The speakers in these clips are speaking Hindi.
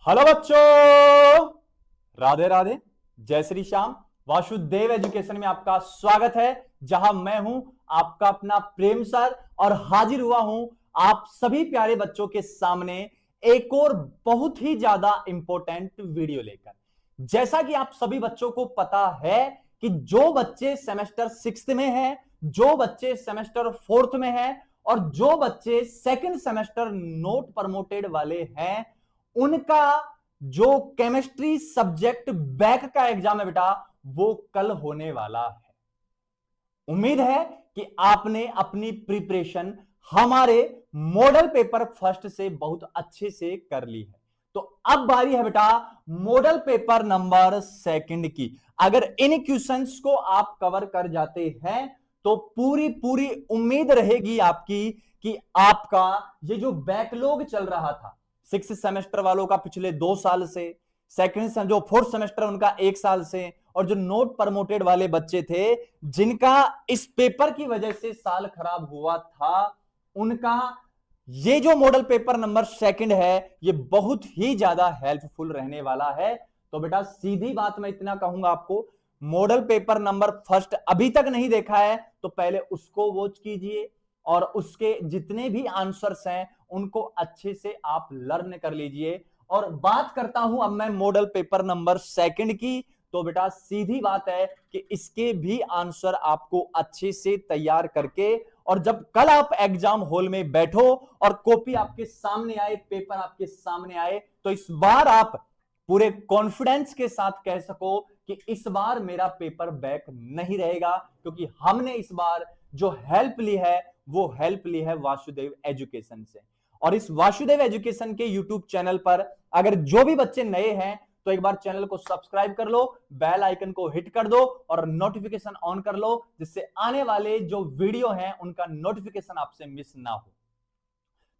हेलो बच्चों, राधे राधे, जय श्री श्याम। वासुदेव एजुकेशन में आपका स्वागत है, जहां मैं हूं आपका अपना प्रेम सर और हाजिर हुआ हूं आप सभी प्यारे बच्चों के सामने एक और बहुत ही ज्यादा इंपॉर्टेंट वीडियो लेकर। जैसा कि आप सभी बच्चों को पता है कि जो बच्चे सेमेस्टर 6 में हैं, जो बच्चे सेमेस्टर 4 में हैं और जो बच्चे सेकंड सेमेस्टर नोट प्रमोटेड वाले हैं, उनका जो केमिस्ट्री सब्जेक्ट बैक का एग्जाम है बेटा, वो कल होने वाला है। उम्मीद है कि आपने अपनी प्रिपरेशन हमारे मॉडल पेपर फर्स्ट से बहुत अच्छे से कर ली है। तो अब बारी है बेटा मॉडल पेपर नंबर सेकंड की। अगर इन क्वेश्चंस को आप कवर कर जाते हैं तो पूरी पूरी उम्मीद रहेगी आपकी कि आपका ये जो बैकलॉग चल रहा था 6 सेमेस्टर वालों का पिछले 2 साल से, सेकंड जो 4th सेमेस्टर उनका 1 साल से, और जो नोट प्रमोटेड वाले बच्चे थे जिनका इस पेपर की वजह से साल खराब हुआ था, उनका ये जो मॉडल पेपर नंबर सेकंड है ये बहुत ही ज्यादा हेल्पफुल रहने वाला है। तो बेटा सीधी बात मैं इतना कहूंगा आपको, मॉडल पेपर नंबर फर्स्ट अभी तक नहीं देखा है तो पहले उसको वॉच कीजिए और उसके जितने भी आंसर्स हैं उनको अच्छे से आप लर्न कर लीजिए। और बात करता हूं अब मैं मॉडल पेपर नंबर सेकंड की, तो बेटा सीधी बात है कि इसके भी आंसर आपको अच्छे से तैयार करके, और जब कल आप एग्जाम हॉल में बैठो और कॉपी आपके सामने आए, पेपर आपके सामने आए, तो इस बार आप पूरे कॉन्फिडेंस के साथ कह सको कि इस बार मेरा पेपर बैक नहीं रहेगा, क्योंकि हमने इस बार जो हेल्प ली है वो हेल्प ली है वासुदेव एजुकेशन से। और इस वासुदेव एजुकेशन के यूट्यूब चैनल पर अगर जो भी बच्चे नए हैं तो एक बार चैनल को सब्सक्राइब कर लो, बेल आइकन को हिट कर दो और नोटिफिकेशन ऑन कर लो, जिससे आने वाले जो वीडियो हैं उनका नोटिफिकेशन आपसे मिस ना हो।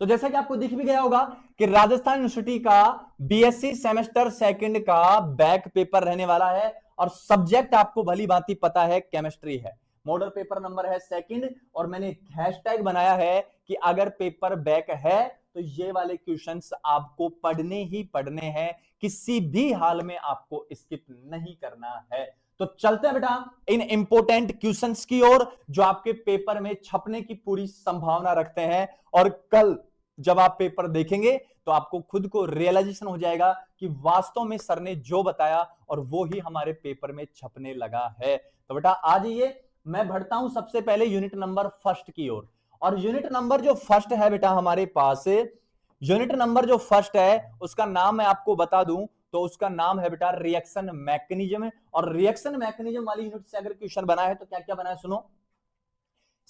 तो जैसा कि आपको दिख भी गया होगा कि राजस्थान यूनिवर्सिटी का बीएससी सेमेस्टर सेकंड का बैक पेपर रहने वाला है और सब्जेक्ट आपको भली भांति पता है केमिस्ट्री है। मॉडल पेपर नंबर है सेकंड और मैंने हैशटैग बनाया है कि अगर पेपर बैक है तो ये वाले क्वेश्चंस आपको पढ़ने ही पढ़ने हैं, किसी भी हाल में आपको स्किप नहीं करना है। तो चलते हैं बेटा इन इंपोर्टेंट क्वेश्चंस की ओर जो आपके पेपर में छपने की पूरी संभावना रखते हैं, और कल जब आप पेपर देखेंगे तो आपको खुद को रियलाइजेशन हो जाएगा कि वास्तव में सर ने जो बताया और वो ही हमारे पेपर में छपने लगा है। तो बेटा आ जाइए, मैं बढ़ता हूं सबसे पहले यूनिट नंबर फर्स्ट की ओर। और यूनिट नंबर जो फर्स्ट है बेटा हमारे पास, यूनिट नंबर जो फर्स्ट है उसका नाम मैं आपको बता दूं तो उसका नाम है बेटा रिएक्शन मैकेनिज्म। और रिएक्शन मैकेनिज्म वाली यूनिट से अगर क्वेश्चन बना है तो क्या क्या बना है सुनो।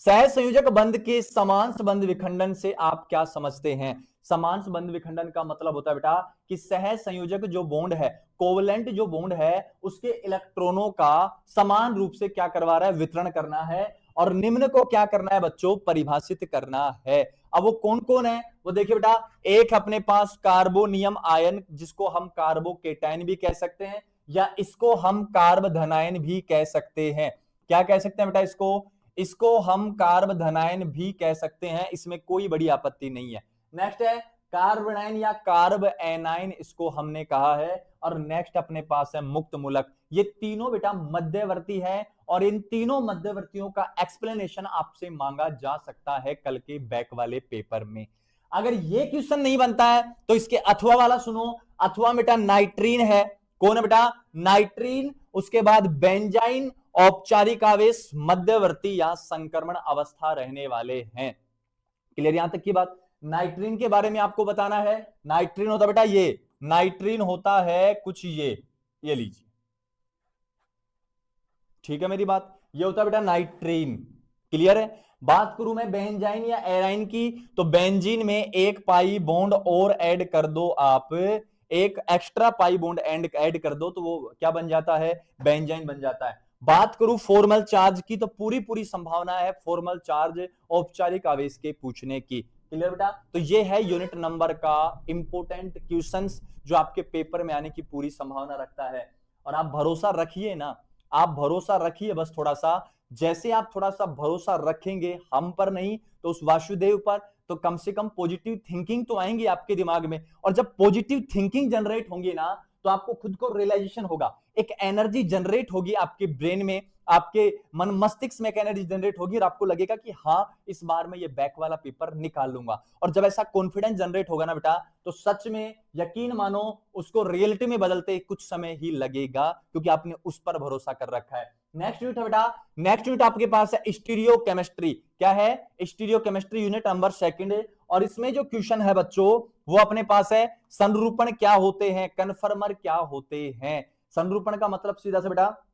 सह संयोजक बंध के समांश बंध विखंडन से आप क्या समझते हैं? समांश बंध विखंडन का मतलब होता है बेटा कि सह संयोजक जो बॉन्ड है, कोवलेंट जो बॉन्ड है, उसके इलेक्ट्रॉनों का समान रूप से क्या करवा रहा है? वितरण करना है। और निम्न को क्या करना है बच्चों? परिभाषित करना है। अब वो कौन कौन है वो देखिए बेटा, एक अपने पास कार्बोनियम आयन जिसको हम कार्बोकेटाइन भी कह सकते हैं, या इसको हम कार्ब धनायन भी कह सकते हैं। क्या कह सकते हैं बेटा इसको? इसको हम कार्ब धनायन भी कह सकते हैं, इसमें कोई बड़ी आपत्ति नहीं है। नेक्स्ट है कार्बनाइन या कार्ब एनाइन, इसको हमने कहा है। और नेक्स्ट अपने पास है मुक्त मूलक। ये तीनों बेटा मध्यवर्ती है और इन तीनों मध्यवर्तियों का एक्सप्लेनेशन आपसे मांगा जा सकता है कल के बैक वाले पेपर में। अगर ये क्वेश्चन नहीं बनता है तो इसके अथवा वाला सुनो। अथवा बेटा नाइट्रीन है। कौन है बेटा? नाइट्रीन। उसके बाद बेंजाइन, औपचारिक आवेश, मध्यवर्ती या संक्रमण अवस्था रहने वाले हैं। क्लियर यहां तक की बात? नाइट्रीन के बारे में आपको बताना है। नाइट्रीन होता बेटा ये, नाइट्रीन होता है कुछ ये लीजिए, ठीक है मेरी बात? ये होता है बेटा नाइट्रीन। क्लियर है? बात करूं मैं बेंजाइन या एराइन की, तो बेंजीन में एक पाई बॉन्ड और ऐड कर दो आप, एक एक्स्ट्रा पाई बॉन्ड ऐड कर दो तो वो क्या बन जाता है? बेंजाइन बन जाता है। बात करूं फॉर्मल चार्ज की, तो पूरी पूरी संभावना है फॉर्मल चार्ज औपचारिक आवेश के पूछने की। क्लियर बेटा? तो ये है यूनिट नंबर का इंपोर्टेंट क्वेश्चंस जो आपके पेपर में आने की पूरी संभावना रखता है। और आप भरोसा रखिए ना, आप भरोसा रखिए बस थोड़ा सा। जैसे आप थोड़ा सा भरोसा रखेंगे हम पर नहीं तो उस वासुदेव पर, तो कम से कम पॉजिटिव थिंकिंग तो आएंगी आपके दिमाग में, और जब पॉजिटिव थिंकिंग जनरेट होंगी ना तो आपको खुद को रियलाइजेशन होगा, एक एनर्जी जनरेट होगी आपके ब्रेन में, आपके मन मस्तिष्क में एक एनर्जी जनरेट होगी और आपको लगेगा कि हाँ इस बार मैं ये बैक वाला पेपर निकाल लूंगा। और जब ऐसा कॉन्फिडेंस जनरेट होगा ना बेटा, तो सच में यकीन मानो उसको रियलिटी में बदलते कुछ समय ही लगेगा, क्योंकि आपने उस पर भरोसा कर रखा है। नेक्स्ट यूनिट है बेटा, नेक्स्ट यूनिट आपके पास है स्टीरियो केमिस्ट्री। क्या है? स्टीरियो केमिस्ट्री यूनिट नंबर 2, और इसमें जो क्वेश्चन है बच्चों वो अपने पास है संरूपण क्या होते हैं, कन्फर्मर क्या होते हैं। संरूपण का मतलब सीधा से बेटा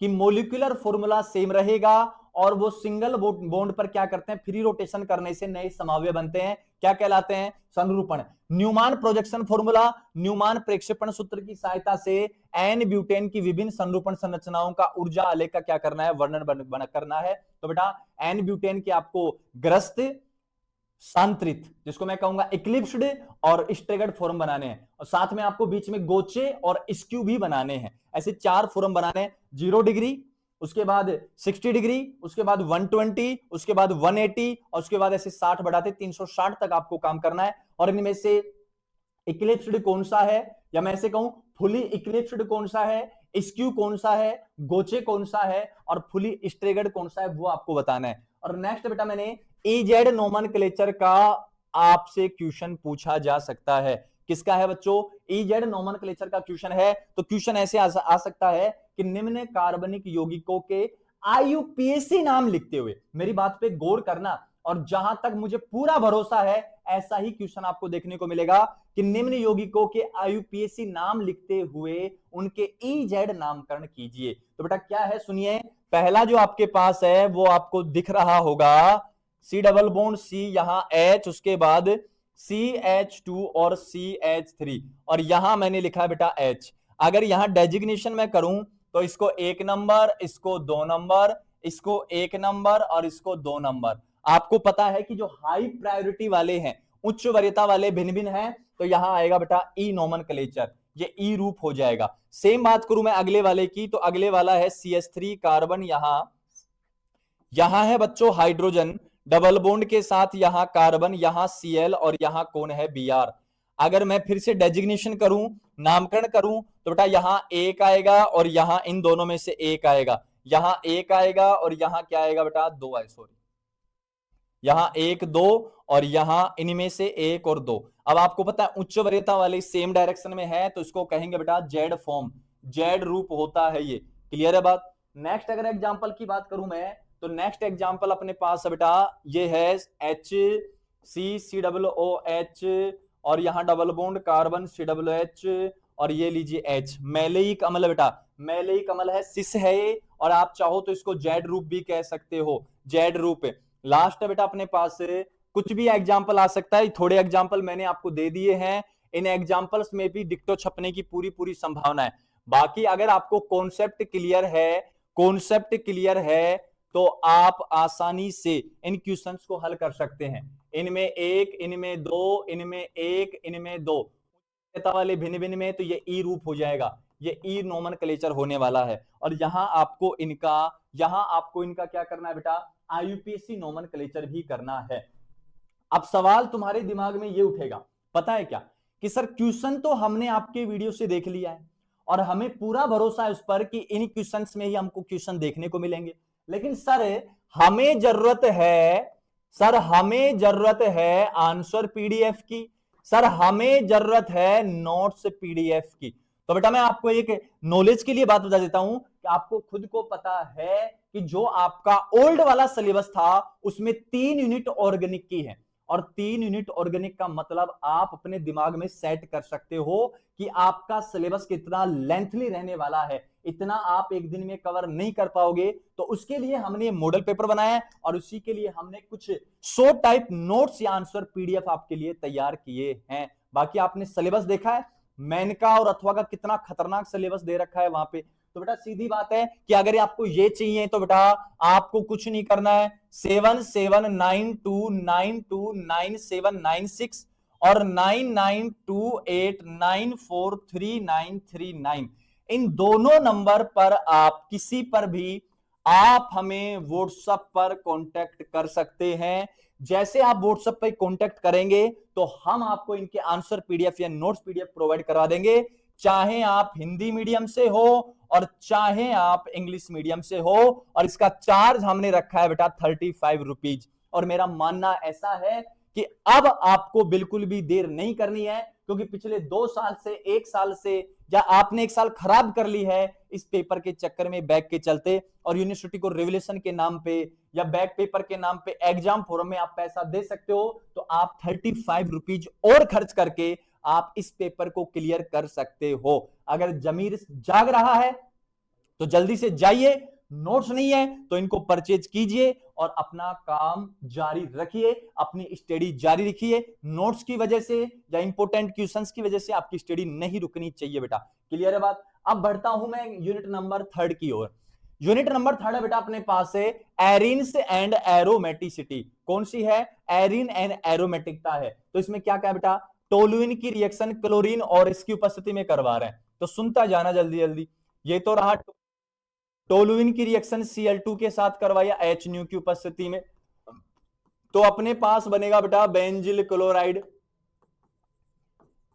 कि मोलिकुलर फॉर्मूला सेम रहेगा और वो सिंगल बॉन्ड पर क्या करते हैं, फ्री रोटेशन करने से नए समवाय बनते हैं, क्या कहलाते हैं? संरूपण। न्यूमान प्रोजेक्शन फॉर्मूला, न्यूमान प्रक्षेपण सूत्र की सहायता से एन ब्यूटेन की विभिन्न संरूपण संरचनाओं का ऊर्जा आलेख का क्या करना है, वर्णन करना है। तो बेटा एन ब्यूटेन के आपको ग्रस्त, सांत्रित, जिसको मैं कहूंगा इक्लिप्स्ड और स्ट्रेगर्ड फॉर्म बनाने हैं, और साथ में आपको बीच में गोचे और स्क्यू भी बनाने हैं। ऐसे 4 फॉर्म बनाने हैं, 0 डिग्री, उसके बाद 60 डिग्री, उसके बाद 120, उसके बाद 180 और उसके बाद ऐसे 60 बढ़ाते 360 तक आपको काम करना है। और इनमें से इक्लिप्स्ड कौन सा है, या मैं ऐसे कहूं फुली इक्लिप्स्ड कौन सा है, स्क्यू कौन सा है, गोचे कौन सा है और फुली स्ट्रेगर्ड कौन सा है, वो आपको बताना है। और नेक्स्ट बेटा मैंने इजेड नोमेनक्लेचर का आपसे क्वेश्चन पूछा जा सकता है। किसका है बच्चों? इजेड नोमेनक्लेचर का क्वेश्चन है। तो क्वेश्चन ऐसे आ सकता है कि निम्न कार्बनिक यौगिकों के आईयूपीएसी नाम लिखते हुए, मेरी बात पे गौर करना, और जहां तक मुझे पूरा भरोसा है ऐसा ही क्वेश्चन आपको देखने को मिलेगा कि निम्न यौगिकों के आईयूपीएसी नाम लिखते हुए उनके इजेड नामकरण कीजिए। तो बेटा क्या है सुनिए, पहला जो आपके पास है वो आपको दिख रहा होगा, सी डबल बॉन्ड सी, यहां H, उसके बाद CH2 और CH3, और यहां मैंने लिखा है बेटा H। अगर यहां डेजिग्नेशन में करूं तो इसको 1 नंबर, इसको 2 नंबर, इसको 1 नंबर और इसको 2 नंबर। आपको पता है कि जो हाई प्रायोरिटी वाले हैं, उच्च वरीयता वाले भिन्न भिन्न हैं, तो यहां आएगा बेटा ई नोमेनक्लेचर, ये ई रूप हो जाएगा। सेम बात करूं मैं अगले वाले की, तो अगले वाला है CH3 कार्बन, यहां है बच्चों हाइड्रोजन, डबल बॉन्ड के साथ यहां कार्बन, यहां Cl और यहां कौन है Br। अगर मैं फिर से डेजिग्नेशन करूं, नामकरण करूं, तो बेटा यहां 1 आएगा और यहां इन दोनों में से 1 आएगा, यहां 1 आएगा और यहां क्या आएगा बेटा 2 आए, सॉरी, यहां 1 2 और यहां इनमें से 1 और 2। अब आपको पता है उच्च वरीयता वाले सेम डायरेक्शन में है तो इसको कहेंगे बेटा जेड फॉर्म, जेड रूप होता है ये। क्लियर है बात? नेक्स्ट अगर एग्जांपल की बात करूं मैं, तो नेक्स्ट एग्जांपल अपने पास है बेटा ये है HCCOOH और यहां डबल बॉन्ड कार्बन COOH और ये लीजिए H, मैलेइक अम्ल बेटा, मैलेइक अम्ल है, सिस है ये, और आप चाहो तो इसको जेड रूप भी कह सकते हो, जेड रूप। लास्ट है बेटा अपने पास कुछ भी एग्जांपल आ सकता है, थोड़े एग्जांपल मैंने आपको दे दिए हैं, इन एग्जांपल्स में भी डिक्टो छपने की पूरी संभावना है। बाकी अगर आपको कॉन्सेप्ट क्लियर है, कॉन्सेप्ट क्लियर है तो आप आसानी से इन क्वेश्चंस को हल कर सकते हैं। इनमें 1, इनमें 2, इनमें 1, इनमें 2 वाले भिन्न भिन्न में, तो ये ई रूप हो जाएगा, ये ई नोमेनक्लेचर होने वाला है। और यहां आपको इनका क्या करना है बेटा, आईयूपीएसी नोमेनक्लेचर भी करना है। अब सवाल तुम्हारे दिमाग में ये उठेगा, पता है क्या, कि सर क्वेश्चन तो हमने आपके वीडियो से देख लिया है और हमें पूरा भरोसा है उस पर कि इन क्वेश्चंस में ही हमको क्वेश्चन देखने को मिलेंगे, लेकिन सर हमें जरूरत है आंसर पीडीएफ की, सर हमें जरूरत है नोट्स पीडीएफ की। तो बेटा मैं आपको एक नॉलेज के लिए बात बता देता हूं कि आपको खुद को पता है कि जो आपका ओल्ड वाला सिलेबस था उसमें 3 यूनिट ऑर्गेनिक की है, और 3 यूनिट ऑर्गेनिक का मतलब आप अपने दिमाग में सेट कर सकते हो कि आपका सिलेबस कितना लेंथली रहने वाला है, इतना आप एक दिन में कवर नहीं कर पाओगे। तो उसके लिए हमने मॉडल पेपर बनाया है और उसी के लिए हमने कुछ 100 टाइप नोट्स या आंसर पीडीएफ आपके लिए तैयार किए हैं। बाकी आपने सिलेबस देखा है, मेनका और अथवा का कितना खतरनाक सिलेबस दे रखा है वहां पे। तो बेटा सीधी बात है कि अगर आपको ये चाहिए तो बेटा आपको कुछ नहीं करना है, 7792929796 और 9928943939 इन दोनों नंबर पर आप किसी पर भी आप हमें व्हाट्सएप पर कांटेक्ट कर सकते हैं। जैसे आप व्हाट्सएप पे कांटेक्ट करेंगे तो हम आपको इनके आंसर पीडीएफ या नोट्स पीडीएफ प्रोवाइड करवा देंगे, चाहे आप हिंदी मीडियम से हो और चाहे आप इंग्लिश मीडियम से हो। और इसका चार्ज हमने रखा है बेटा 35 रुपीज। और मेरा मानना ऐसा है कि अब आपको बिल्कुल भी देर नहीं करनी है, क्योंकि पिछले 2 साल से 1 साल से या आपने 1 साल खराब कर ली है इस पेपर के चक्कर में, बैक के चलते, और यूनिवर्सिटी को रिवोल्यूशन के नाम पे या बैक पेपर के नाम पे एग्जाम फोरम में आप पैसा दे सकते हो, तो आप 35 रुपीज और खर्च करके आप इस पेपर को क्लियर कर सकते हो। अगर जमीर जाग रहा है तो जल्दी से जाइए, नोट्स नहीं है तो इनको परचेज कीजिए और अपना काम जारी रखिए, अपनी स्टडी जारी रखिए। नोट्स की वजह से या इंपोर्टेंट क्वेश्चंस की वजह से आपकी स्टडी नहीं रुकनी चाहिए बेटा। क्लियर है बात? अब बढ़ता हूं मैं यूनिट नंबर 3 की ओर। यूनिट नंबर 3 है बेटा अपने पास है एरिन्स एंड एरोमेटिसिटी। कौन सी है? एरिन एंड एरोमेटिकता है। तो इसमें क्या क्या बेटा? टोलुइन की रिएक्शन क्लोरीन और इसकी उपस्थिति में करवा रहे हैं, तो सुनता जाना जल्दी जल्दी। ये तो रहा टोलुइन की रिएक्शन Cl2 के साथ करवाया HNu की उपस्थिति में, तो अपने पास बनेगा बेटा बेंजिल क्लोराइड।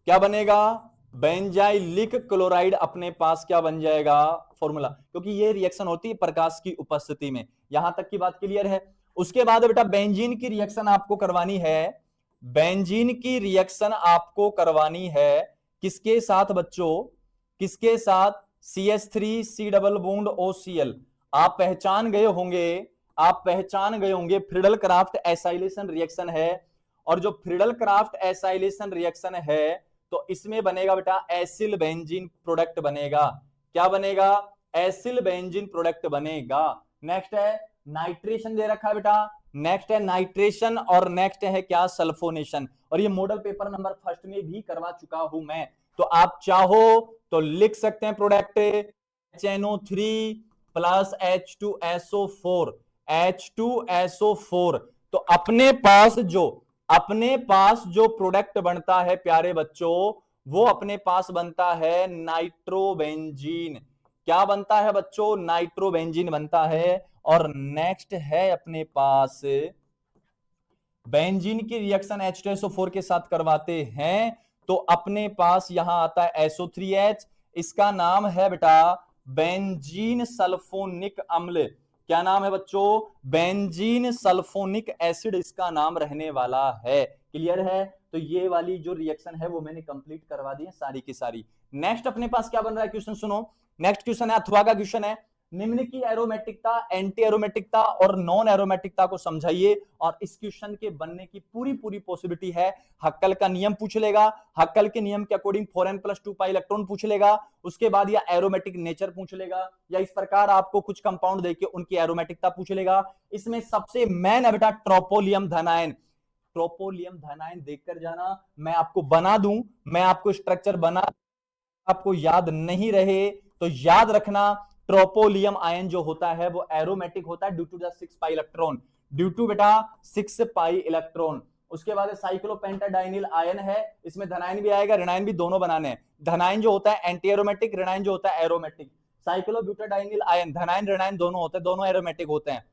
क्या बनेगा? बेंजाइलिक क्लोराइड अपने पास क्या बन जाएगा फॉर्मूला, क्योंकि ये रिएक्शन होती है प्रकाश की उपस्थिति में। यहां तक की बात क्लियर है? उसके बाद बेटा बेंजीन की रिएक्शन आपको करवानी है। बेंजीन की रिएक्शन आपको करवानी है किसके साथ बच्चों? किसके साथ? CH3 double bond OCl। आप पहचान गए होंगे, आप पहचान गए होंगे फ्रीडल क्राफ्ट एसाइलेशन रिएक्शन है। और जो फ्रीडल क्राफ्ट एसाइलेशन रिएक्शन है तो इसमें बनेगा बेटा एसिल बेंजीन प्रोडक्ट बनेगा। क्या बनेगा? एसिल बेंजीन प्रोडक्ट बनेगा। नेक्स्ट है नाइट्रेशन दे रखा है बेटा, नेक्स्ट है नाइट्रेशन और नेक्स्ट है क्या? सल्फोनेशन। और ये मॉडल पेपर नंबर 1 में भी करवा चुका हूं मैं, तो आप चाहो तो लिख सकते हैं product HNO3 plus H2SO4, H2SO4। तो अपने पास जो प्रोडक्ट बनता है प्यारे बच्चों, वो अपने पास बनता है नाइट्रोबेंजीन। क्या बनता है बच्चों? नाइट्रोबेंजीन बनता है। और नेक्स्ट है अपने पास बेंजीन की रिएक्शन H2SO4 के साथ करवाते हैं, तो अपने पास यहां आता है SO3H। इसका नाम है बेटा बेंजीन सल्फोनिक अम्ल। क्या नाम है बच्चों? बेंजीन सल्फोनिक एसिड इसका नाम रहने वाला है। क्लियर है? तो ये वाली जो रिएक्शन है वो मैंने कंप्लीट करवा दी है सारी की सारी। नेक्स्ट अपने पास क्या बन रहा है क्वेश्चन सुनो। नेक्स्ट क्वेश्चन है अथवा का क्वेश्चन है, निम्न की एरोमेटिकता, एंटी एरोमेटिकता और नॉन एरोमेटिकता को समझाइए। और इस क्वेश्चन के बनने की पूरी पॉसिबिलिटी है। हक्कल का नियम पूछ लेगा, हक्कल के नियम के अकॉर्डिंग 4n+2 इलेक्ट्रॉन पूछ लेगा, उसके बाद या एरोमेटिक नेचर पूछ लेगा, या इस प्रकार आपको कुछ कंपाउंड देके उनकी एरोमेटिकता पूछ लेगा। इसमें सबसे मेन है बेटा ट्रोपोलियम धनायन। ट्रोपोलियम धनायन देखकर जाना, मैं आपको बना दूं, मैं आपको स्ट्रक्चर बना, आपको याद नहीं रहे तो याद रखना ट्रोपोलियम आयन जो होता है वो एरोमेटिक होता है due to the 6 pi electron, due to beta 6 pi electron. उसके बाद साइक्लोपेंटाडाइनिल आयन है, इसमें धनायन भी आएगा ऋणायन भी, दोनों बनाने हैं। धनायन जो होता है एंटी एरोमेटिक, ऋणायन जो होता है एरोमेटिक। साइक्लोब्यूटाडाइनिल आयन धनायन ऋणायन दोनों होते हैं, दोनों एरोमेटिक होते हैं।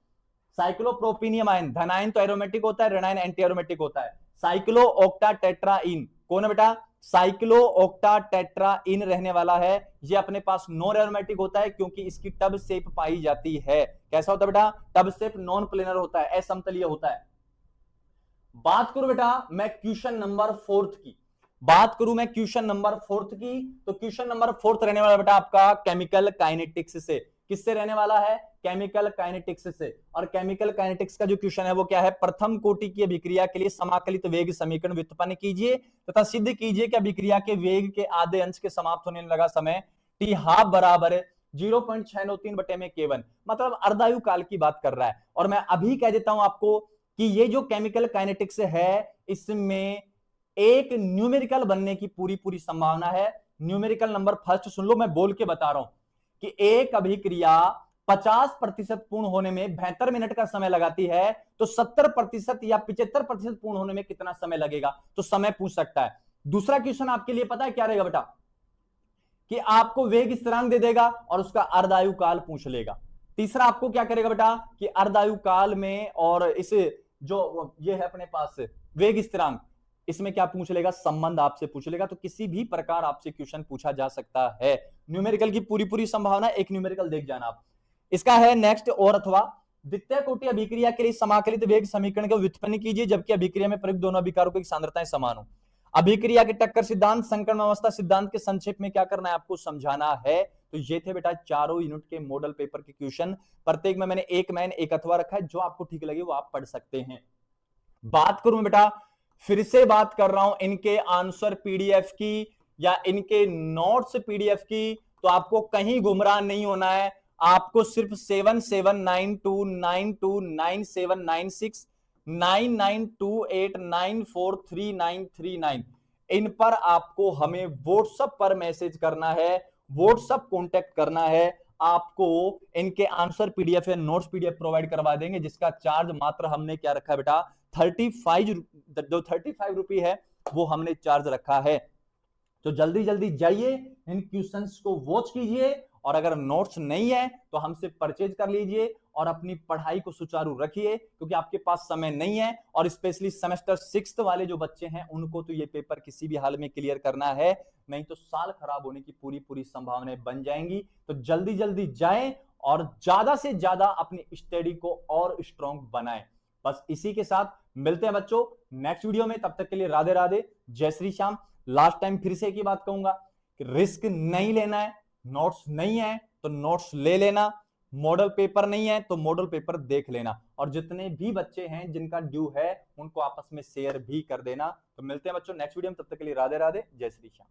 साइक्लोप्रोपिनियम आयन धनायन तो एरोमेटिक होता है, ऋणायन एंटी एरोमेटिक होता है। साइक्लो ऑक्टा टेट्राइन कौन है बेटा? साइक्लो ऑक्टा टेट्राइन रहने वाला है। ये अपने पास नॉन एरोमेटिक होता है क्योंकि इसकी टब शेप पाई जाती है। कैसा होता है बेटा? टब शेप, नॉन प्लेनर होता है, असमतलीय होता है। बात करूं बेटा मैं क्वेश्चन नंबर 4 की, बात करूं मैं क्वेश्चन नंबर 4 की, तो क्वेश्चन नंबर 4 रहने वाला बेटा आपका केमिकल काइनेटिक्स से। किससे रहने वाला है? केमिकल काइनेटिक्स से। और केमिकल काइनेटिक्स का जो क्वेश्चन है वो क्या है? प्रथम कोटि की अभिक्रिया के लिए समाकलित वेग समीकरण व्युत्पन्न कीजिए तथा सिद्ध कीजिए कि अभिक्रिया के वेग के आधे अंश के समाप्त होने लगा समय t हाफ बराबर 0.693/K1, मतलब अर्धायु काल की बात कर रहा है। और मैं अभी कह देता हूं आपको कि ये जो केमिकल काइनेटिक्स है इसमें एक न्यूमेरिकल बनने की पूरी संभावना है। न्यूमेरिकल नंबर फर्स्ट सुन लो, मैं बोल के बता रहा हूं कि एक अभिक्रिया 50% पूर्ण होने में 72 मिनट का समय लगाती है, तो 70% या 75% पूर्ण होने में कितना समय लगेगा? तो समय पूछ सकता है। दूसरा क्वेश्चन आपके लिए पता है क्या रहेगा बेटा? कि आपको वेग स्थिरांक दे देगा और उसका अर्धायु काल पूछ लेगा। तीसरा आपको क्या करेगा बेटा? कि अर्धायु काल में और इस जो ये है अपने पास वेग स्थिरांक, इसमें क्या पूछ लेगा, संबंध आपसे पूछ लेगा। तो किसी भी प्रकार आपसे क्वेश्चन पूछा जा सकता है। न्यूमेरिकल की पूरी पूरी संभावना, एक न्यूमेरिकल देख जाना आप। इसका है नेक्स्ट, और अथवा द्वितीय कोटि अभिक्रिया के लिए समाकलित वेग समीकरण को व्युत्पन्न कीजिए जबकि अभिक्रिया में प्रयुक्त दोनों अभिकारों की सांद्रताएं समान हो। अभिक्रिया के टक्कर सिद्धांत, संकरण अवस्था सिद्धांत के संक्षेप में क्या करना है आपको समझाना है। तो ये थे बेटा चारों यूनिट के मॉडल पेपर के क्वेश्चन। प्रत्येक में मैंने एक मैन एक अथवा रखा है, जो आपको ठीक लगे वो आप पढ़ सकते हैं। बात करूं बेटा, फिर से बात कर रहा हूं इनके आंसर पीडीएफ की या इनके नोट्स पीडीएफ की, तो आपको कहीं गुमराह नहीं होना है। आपको सिर्फ 7792929796 9928943939 इन पर आपको हमें व्हाट्सएप पर मैसेज करना है, व्हाट्सएप कांटेक्ट करना है। आपको इनके आंसर पीडीएफ या नोट्स पीडीएफ प्रोवाइड करवा देंगे, जिसका चार्ज मात्र हमने क्या रखा है बेटा, 35 रुपये है वो हमने चार्ज रखा है। तो जल्दी जल्दी जाइए, इन क्वेश्चंस को वॉच कीजिए, और अगर नोट्स नहीं है तो हमसे परचेज कर लीजिए और अपनी पढ़ाई को सुचारू रखिए, क्योंकि आपके पास समय नहीं है। और स्पेशली सेमेस्टर 6 वाले जो बच्चे हैं उनको तो ये पेपर किसी भी हाल में क्लियर करना है, नहीं तो साल खराब होने की पूरी पूरी संभावनाएं बन जाएंगी। तो जल्दी जल्दी जाएं और ज्यादा से ज्यादा अपनी स्टडी को और स्ट्रॉन्ग बनाएं। बस इसी के साथ मिलते हैं बच्चों नेक्स्ट वीडियो में। तब तक के लिए राधे राधे, जय श्री श्याम। लास्ट टाइम फिर से की बात कहूंगा कि रिस्क नहीं लेना है, नोट्स नहीं है तो नोट्स ले लेना, मॉडल पेपर नहीं है तो मॉडल पेपर देख लेना, और जितने भी बच्चे हैं जिनका ड्यू है उनको आपस में शेयर भी कर देना। तो मिलते हैं बच्चों नेक्स्ट वीडियो में, तब तक के लिए राधे राधे, जय श्री श्याम।